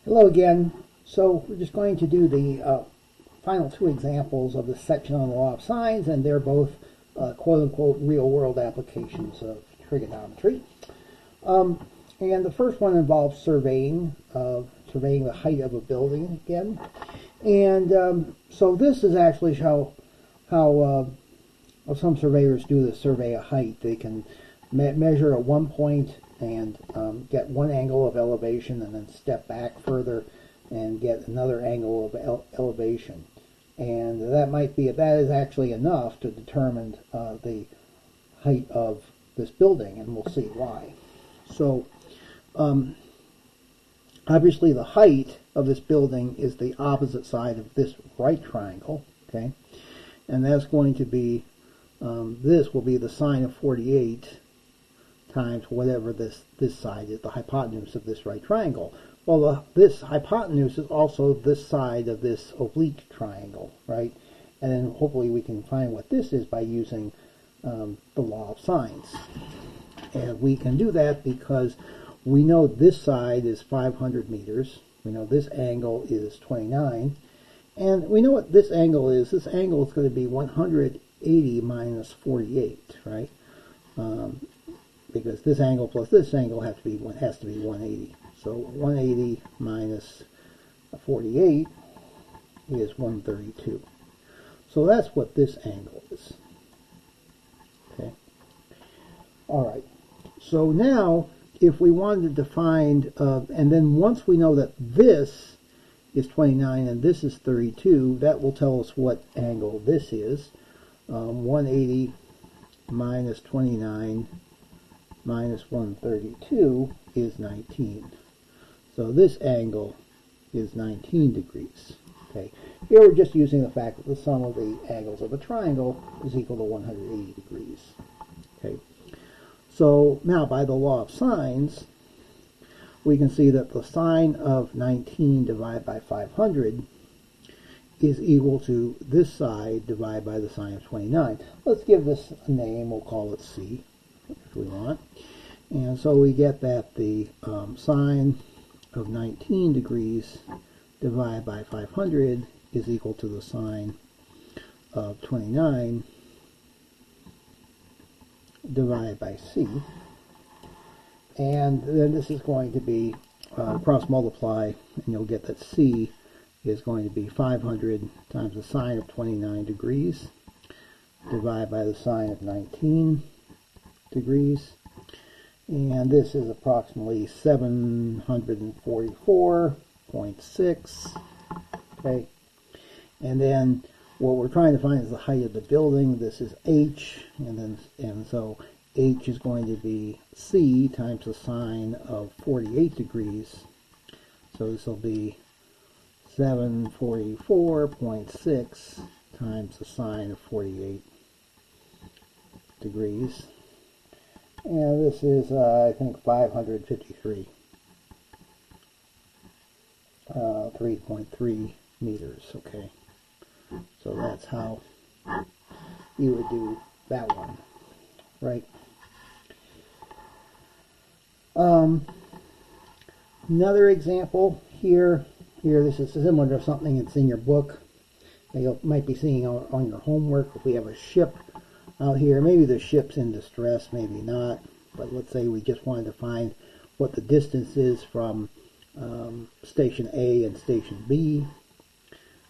Hello again. So we're just going to do the final two examples of the section on the law of sines, and they're both quote-unquote real-world applications of trigonometry. And the first one involves surveying the height of a building again. And so this is actually how some surveyors do the survey of height. They can measure at one point and get one angle of elevation, and then step back further and get another angle of elevation. And that is actually enough to determine the height of this building, and we'll see why. So obviously the height of this building is the opposite side of this right triangle, okay? And that's going to be, this will be the sine of 48 times whatever this side is, the hypotenuse of this right triangle. Well, this hypotenuse is also this side of this oblique triangle, right? And then hopefully we can find what this is by using the law of sines. And we can do that because we know this side is 500 meters. We know this angle is 29. And we know what this angle is. This angle is going to be 180 minus 48, right? Because this angle plus this angle has to be 180. So 180 minus 48 is 132. So that's what this angle is. Okay. All right. So now, if we wanted to find, and then once we know that this is 29 and this is 32, that will tell us what angle this is. 180 minus 29 minus 132 is 19. So this angle is 19 degrees. Okay. Here we're just using the fact that the sum of the angles of a triangle is equal to 180 degrees. Okay. So now by the law of sines, we can see that the sine of 19 divided by 500 is equal to this side divided by the sine of 29. Let's give this a name. We'll call it C if we want. And so we get that the sine of 19 degrees divided by 500 is equal to the sine of 29 divided by C. And then this is going to be cross multiply, and you'll get that C is going to be 500 times the sine of 29 degrees divided by the sine of 19 degrees. And this is approximately 744.6. Okay. And then what we're trying to find is the height of the building. This is H, and so H is going to be C times the sine of 48 degrees. So this will be 744.6 times the sine of 48 degrees. And this is, I think, 553. 3.3 meters, okay. So that's how you would do that one, right? Another example here, this is similar to something that's in your book that you might be seeing on your homework. If we have a ship out here, maybe the ship's in distress, maybe not, but let's say we just wanted to find what the distance is from station A and station B.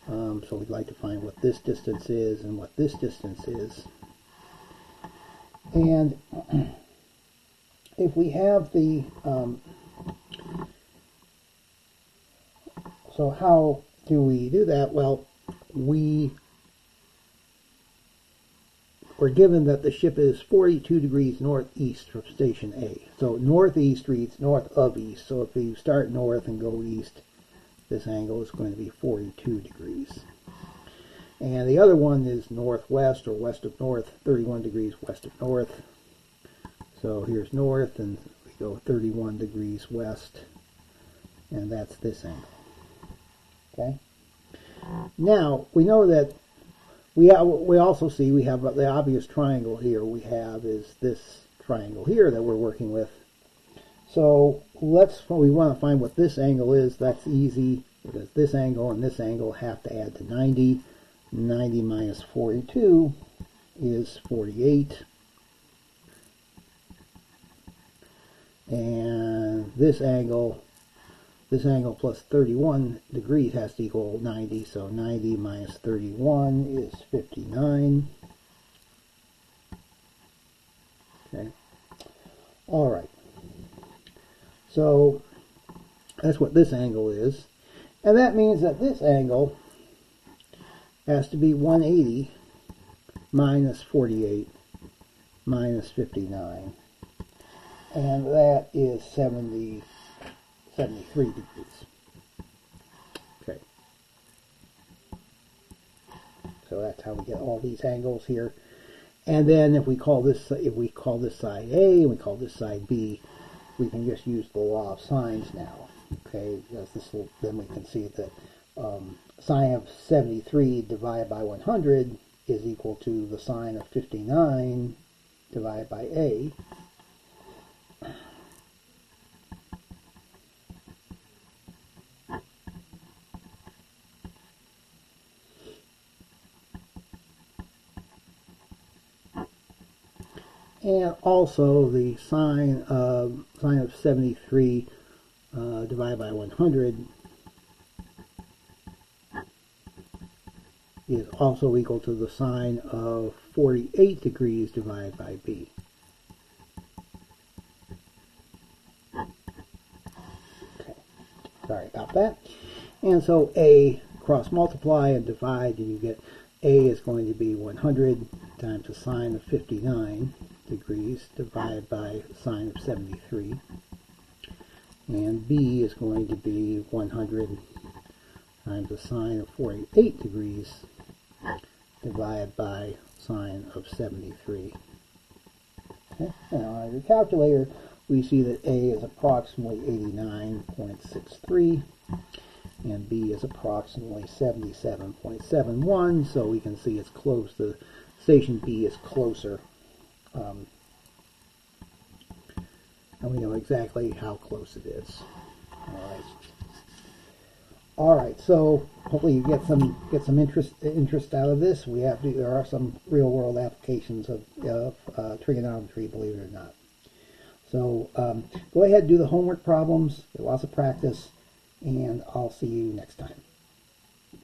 So we'd like to find what this distance is and what this distance is. And if we have the, so how do we do that? Well, we're given that the ship is 42 degrees northeast from station A. So northeast reads north of east. So if you start north and go east, this angle is going to be 42 degrees. And the other one is northwest or west of north, 31 degrees west of north. So here's north, and we go 31 degrees west, and that's this angle. Okay? Now, we know that we also see we have the obvious triangle here we have is this triangle here that we're working with. So we want to find what this angle is. That's easy because this angle and this angle have to add to 90. 90 minus 42 is 48. And this angle plus 31 degrees has to equal 90. So 90 minus 31 is 59. Okay. All right. So that's what this angle is. And that means that this angle has to be 180 minus 48 minus 59. And that is 73 degrees. Okay. So that's how we get all these angles here. And then if we call this side A and we call this side B, we can just use the law of sines now. Okay, because then we can see that sine of 73 divided by 100 is equal to the sine of 59 divided by A. And also the sine of 73 divided by 100 is also equal to the sine of 48 degrees divided by B. Okay, sorry about that. And so A cross multiply and divide, and you get A is going to be 100 times the sine of 59 degrees divided by sine of 73. And B is going to be 100 times the sine of 48 degrees divided by sine of 73. Okay. And on your calculator, we see that A is approximately 89.63 and B is approximately 77.71, so we can see it's close. The station B is closer. And we know exactly how close it is. All right. So hopefully you get some interest out of this. There are some real world applications of trigonometry, believe it or not. So go ahead, do the homework problems, get lots of practice, and I'll see you next time.